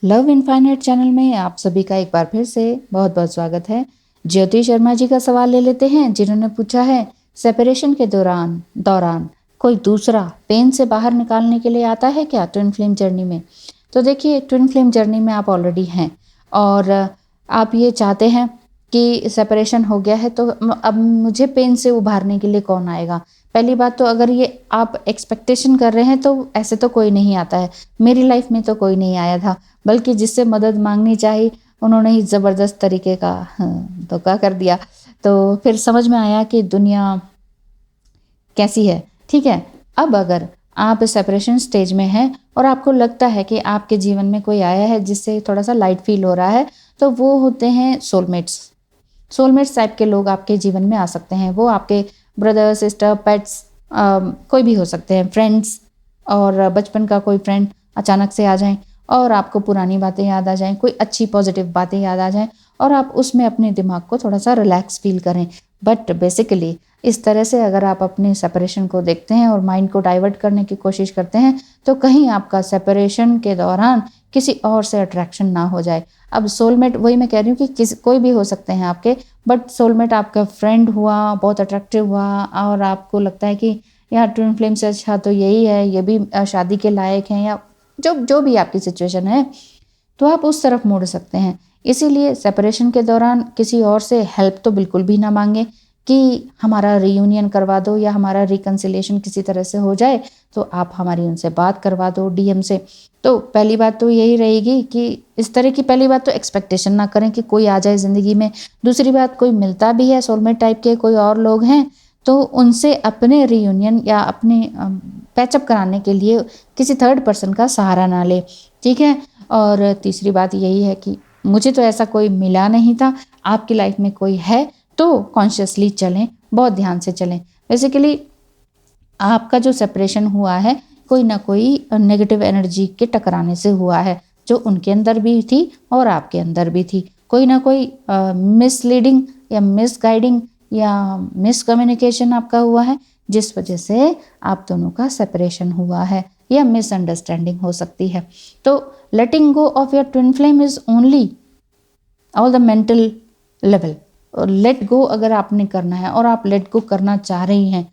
Love infinite channel में आप सभी का एक बार फिर से बहुत बहुत स्वागत है। ज्योति शर्मा जी का सवाल ले लेते हैं, जिन्होंने पूछा है सेपरेशन के दौरान दौरान कोई दूसरा पेन से बाहर निकालने के लिए आता है क्या ट्विन फ्लेम जर्नी में। तो देखिए, ट्विन फ्लेम जर्नी में आप ऑलरेडी हैं और आप ये चाहते हैं कि सेपरेशन हो गया है तो अब मुझे पेन से उभारने के लिए कौन आएगा। पहली बात तो अगर ये आप एक्सपेक्टेशन कर रहे हैं तो ऐसे तो कोई नहीं आता है। मेरी लाइफ में तो कोई नहीं आया था, बल्कि जिससे मदद मांगनी चाहिए उन्होंने ही ज़बरदस्त तरीके का धोखा कर दिया। तो फिर समझ में आया कि दुनिया कैसी है। ठीक है, अब अगर आप सेपरेशन स्टेज में हैं और आपको लगता है कि आपके जीवन में कोई आया है जिससे थोड़ा सा लाइट फील हो रहा है, तो वो होते हैं सोलमेट्स। सोलमेट्स टाइप के लोग आपके जीवन में आ सकते हैं। वो आपके ब्रदर, सिस्टर, पेट्स, कोई भी हो सकते हैं, फ्रेंड्स। और बचपन का कोई फ्रेंड अचानक से आ जाएं और आपको पुरानी बातें याद आ जाएं, कोई अच्छी पॉजिटिव बातें याद आ जाएं और आप उसमें अपने दिमाग को थोड़ा सा रिलैक्स फील करें। बट बेसिकली इस तरह से अगर आप अपने सेपरेशन को देखते हैं और माइंड को डाइवर्ट करने की कोशिश करते हैं तो कहीं आपका सेपरेशन के दौरान किसी और से अट्रैक्शन ना हो जाए। अब सोलमेट, वही मैं कह रही हूँ कि कोई भी हो सकते हैं आपके, बट सोलमेट आपका फ्रेंड हुआ, बहुत अट्रैक्टिव हुआ और आपको लगता है कि यार ट्विन फ्लेम से अच्छा तो यही है, ये भी शादी के लायक हैं, या जो जो भी आपकी सिचुएशन है, तो आप उस तरफ मुड़ सकते हैं। इसीलिए सेपरेशन के दौरान किसी और से हेल्प तो बिल्कुल भी ना मांगे कि हमारा रीयूनियन करवा दो या हमारा रिकन्सिलिएशन किसी तरह से हो जाए, तो आप हमारी उनसे बात करवा दो डीएम से। तो पहली बात तो यही रहेगी कि इस तरह की पहली बात तो एक्सपेक्टेशन ना करें कि कोई आ जाए ज़िंदगी में। दूसरी बात, कोई मिलता भी है सोलमेट टाइप के कोई और लोग हैं तो उनसे अपने रीयूनियन या अपने पैचअप कराने के लिए किसी थर्ड पर्सन का सहारा ना ले। ठीक है, और तीसरी बात यही है कि मुझे तो ऐसा कोई मिला नहीं था, आपकी लाइफ में कोई है तो कॉन्शियसली चलें, बहुत ध्यान से चलें। बेसिकली आपका जो सेपरेशन हुआ है कोई ना कोई नेगेटिव एनर्जी के टकराने से हुआ है, जो उनके अंदर भी थी और आपके अंदर भी थी। कोई ना कोई मिसलीडिंग या मिसगाइडिंग या मिसकम्युनिकेशन आपका हुआ है, जिस वजह से आप दोनों का सेपरेशन हुआ है, या मिसअंडरस्टैंडिंग हो सकती है। तो letting go of your twin flame is only all the mental level. Let go अगर आपने करना है और आप लेट गो करना चाह रही हैं,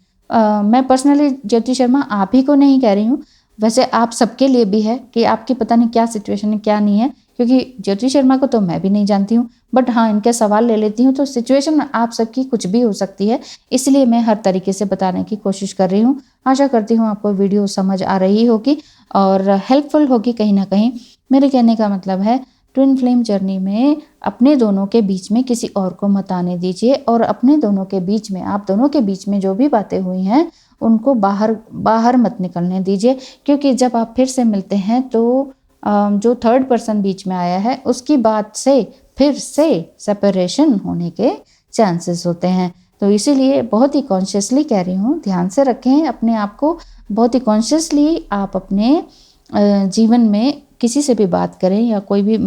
मैं पर्सनली ज्योति शर्मा आप ही को नहीं कह रही हूँ, वैसे आप सबके लिए भी है कि आपकी पता नहीं क्या सिचुएशन है क्या नहीं है, क्योंकि ज्योति शर्मा को तो मैं भी नहीं जानती हूँ, बट हाँ इनके सवाल ले लेती हूँ तो सिचुएशन आप सबकी कुछ भी हो सकती है, इसलिए मैं हर तरीके से बताने की कोशिश कर रही हूँ। आशा करती हूँ आपको वीडियो समझ आ रही होगी और हेल्पफुल होगी कहीं ना कहीं। मेरे कहने का मतलब है, ट्विन फ्लेम जर्नी में अपने दोनों के बीच में किसी और को मत आने दीजिए और अपने दोनों के बीच में, आप दोनों के बीच में जो भी बातें हुई हैं उनको बाहर मत निकलने दीजिए, क्योंकि जब आप फिर से मिलते हैं तो जो थर्ड पर्सन बीच में आया है उसकी बात से फिर से सेपरेशन होने के चांसेस होते हैं। तो इसीलिए बहुत ही कॉन्शियसली कह रही हूँ, ध्यान से रखें अपने आप को, बहुत ही कॉन्शियसली आप अपने जीवन में किसी से भी बात करें या कोई भी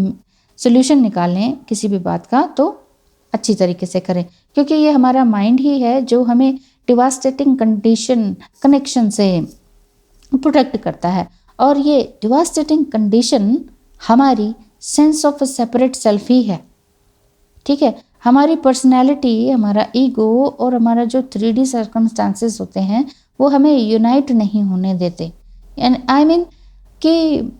सोल्यूशन निकालें किसी भी बात का तो अच्छी तरीके से करें, क्योंकि ये हमारा माइंड ही है जो हमें डिवास्टेटिंग कनेक्शन से प्रोटेक्ट करता है। और ये डिवास्टेटिंग कंडीशन हमारी सेंस ऑफ सेपरेट सेल्फ ही है। ठीक है, हमारी पर्सनैलिटी, हमारा ईगो और हमारा जो 3D सर्कमस्टांसेस होते हैं वो हमें यूनाइट नहीं होने देते। एंड आई मीन कि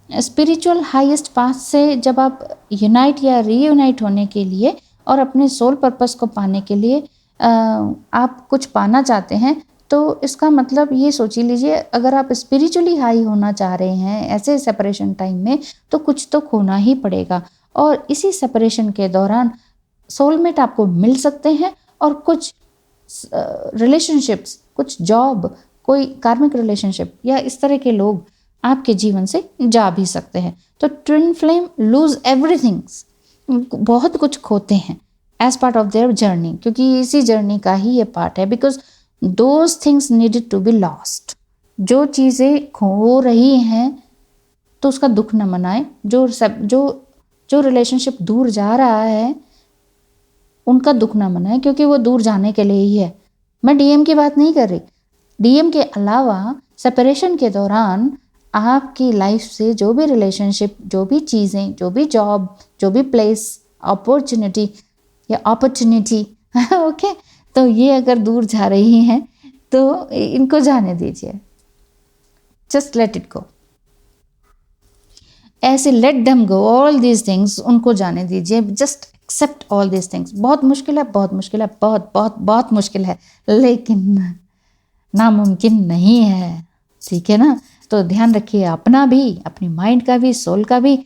स्पिरिचुअल हाईएस्ट पाथ से जब आप यूनाइट या रीयूनाइट होने के लिए और अपने सोल पर्पस को पाने के लिए आप कुछ पाना चाहते हैं, तो इसका मतलब ये सोच लीजिए, अगर आप स्पिरिचुअली हाई होना चाह रहे हैं ऐसे सेपरेशन टाइम में तो कुछ तो खोना ही पड़ेगा। और इसी सेपरेशन के दौरान सोलमेट आपको मिल सकते हैं और कुछ रिलेशनशिप्स, कुछ जॉब, कोई कार्मिक रिलेशनशिप या इस तरह के लोग आपके जीवन से जा भी सकते हैं। तो ट्विन फ्लेम लूज एवरीथिंग, बहुत कुछ खोते हैं as part of their journey, क्योंकि इसी जर्नी का ही ये पार्ट है। Because those things needed to be lost. जो चीज़ें खो रही हैं तो उसका दुख न मनाएं। जो रिलेशनशिप दूर जा रहा है उनका दुख ना मनाएं, क्योंकि वो दूर जाने के लिए ही है। मैं डीएम की बात नहीं कर रही, डीएम के अलावा सेपरेशन के दौरान आपकी लाइफ से जो भी रिलेशनशिप, जो भी चीज़ें, जो भी जॉब, जो भी प्लेस, अपॉर्चुनिटी या अपॉर्चुनिटी ओके, तो ये अगर दूर जा रही हैं तो इनको जाने दीजिए, जस्ट लेट इट गो, ऐसे let them go all these things, उनको जाने दीजिए, just accept all these things. बहुत मुश्किल है, बहुत मुश्किल है, बहुत बहुत बहुत मुश्किल है, लेकिन नामुमकिन नहीं है, ठीक है ना। तो ध्यान रखिए अपना भी, अपनी माइंड का भी, सोल का भी।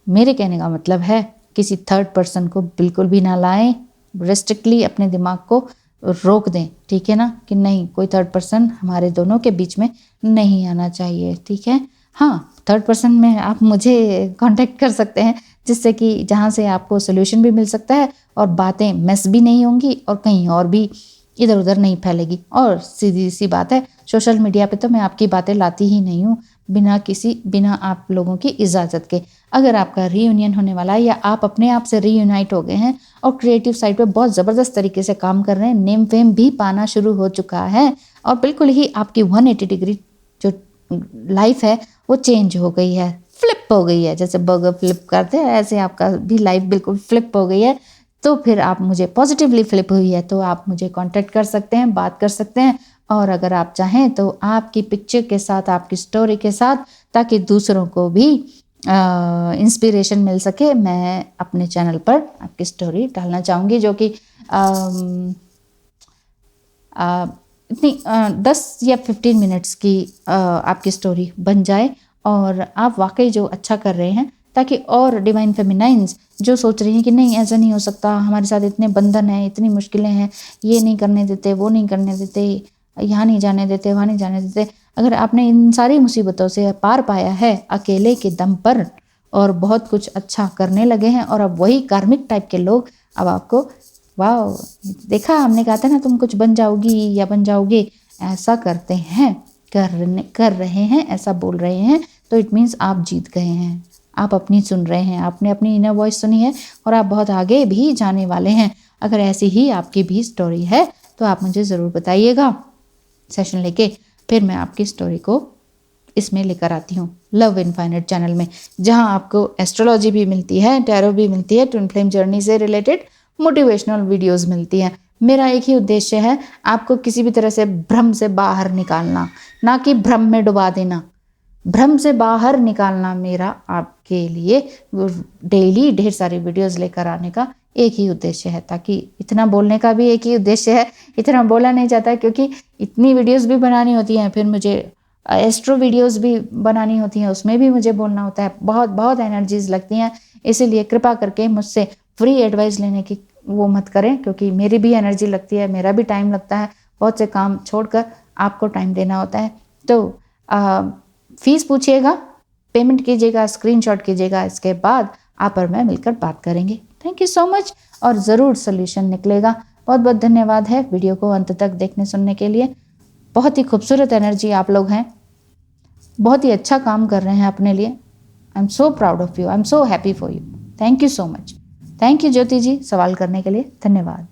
मेरे कहने का मतलब है किसी थर्ड पर्सन को बिल्कुल भी ना लाएं, रिस्ट्रिक्टली अपने दिमाग को रोक दें, ठीक है ना, कि नहीं, कोई थर्ड पर्सन हमारे दोनों के बीच में नहीं आना चाहिए, ठीक है। हाँ, थर्ड पर्सन में आप मुझे कांटेक्ट कर सकते हैं, जिससे कि जहाँ से आपको सोल्यूशन भी मिल सकता है और बातें मिस भी नहीं होंगी और कहीं और भी इधर उधर नहीं फैलेगी। और सीधी सी बात है, सोशल मीडिया पे तो मैं आपकी बातें लाती ही नहीं हूँ बिना आप लोगों की इजाज़त के। अगर आपका रीयूनियन होने वाला है या आप अपने आप से रीयूनाइट हो गए हैं और क्रिएटिव साइड पे बहुत ज़बरदस्त तरीके से काम कर रहे हैं, नेम फेम भी पाना शुरू हो चुका है और बिल्कुल ही आपकी 180 डिग्री जो लाइफ है वो चेंज हो गई है, फ्लिप हो गई है, जैसे बर्गर फ्लिप करते हैं ऐसे आपका भी लाइफ बिल्कुल फ्लिप हो गई है। तो फिर आप मुझे पॉजिटिवली फ्लिप हुई है तो आप मुझे कांटेक्ट कर सकते हैं, बात कर सकते हैं। और अगर आप चाहें तो आपकी पिक्चर के साथ, आपकी स्टोरी के साथ, ताकि दूसरों को भी इंस्पिरेशन मिल सके, मैं अपने चैनल पर आपकी स्टोरी डालना चाहूँगी, जो कि इतनी 10 या 15 मिनट्स की आपकी स्टोरी बन जाए और आप वाकई जो अच्छा कर रहे हैं, ताकि और डिवाइन फेमिनाइंस जो सोच रही हैं कि नहीं ऐसा नहीं हो सकता, हमारे साथ इतने बंधन हैं, इतनी मुश्किलें हैं, ये नहीं करने देते, वो नहीं करने देते, यहाँ नहीं जाने देते, वहाँ नहीं जाने देते, अगर आपने इन सारी मुसीबतों से पार पाया है अकेले के दम पर और बहुत कुछ अच्छा करने लगे हैं, और अब वही कार्मिक टाइप के लोग अब आपको वाह देखा, हमने कहा था ना तुम कुछ बन जाओगी या बन जाओगे, ऐसा करते हैं, कर रहे हैं, ऐसा बोल रहे हैं, तो इट मीन्स आप जीत गए हैं, आप अपनी सुन रहे हैं, आपने अपनी इनर वॉइस सुनी है और आप बहुत आगे भी जाने वाले हैं। अगर ऐसी ही आपकी भी स्टोरी है तो आप मुझे ज़रूर बताइएगा, सेशन लेके फिर मैं आपकी स्टोरी को इसमें लेकर आती हूँ लव इनफाइनाइट चैनल में, जहाँ आपको एस्ट्रोलॉजी भी मिलती है, टैरो भी मिलती है, ट्विन फ्लेम जर्नी से रिलेटेड मोटिवेशनल वीडियोस मिलती हैं। मेरा एक ही उद्देश्य है, आपको किसी भी तरह से भ्रम से बाहर निकालना, ना कि भ्रम में डुबा देना, भ्रम से बाहर निकालना मेरा आपके लिए डेली ढेर सारी वीडियोस लेकर आने का एक ही उद्देश्य है। ताकि इतना बोलने का भी एक ही उद्देश्य है, इतना बोला नहीं जाता क्योंकि इतनी वीडियोस भी बनानी होती हैं, फिर मुझे एस्ट्रो वीडियोस भी बनानी होती हैं, उसमें भी मुझे बोलना होता है, बहुत बहुत एनर्जीज लगती हैं। इसीलिए कृपा करके मुझसे फ्री एडवाइस लेने की वो मत करें, क्योंकि मेरी भी एनर्जी लगती है, मेरा भी टाइम लगता है, बहुत से काम छोड़कर आपको टाइम देना होता है। तो फीस पूछिएगा, पेमेंट कीजिएगा, स्क्रीनशॉट कीजिएगा, इसके बाद आप और मैं मिलकर बात करेंगे। थैंक यू सो मच, और ज़रूर सोल्यूशन निकलेगा। बहुत बहुत धन्यवाद है वीडियो को अंत तक देखने सुनने के लिए। बहुत ही खूबसूरत एनर्जी आप लोग हैं, बहुत ही अच्छा काम कर रहे हैं अपने लिए। I am so proud of you, I am so happy for you. Thank you so much. Thank you Jyoti ji, सवाल करने के लिए धन्यवाद।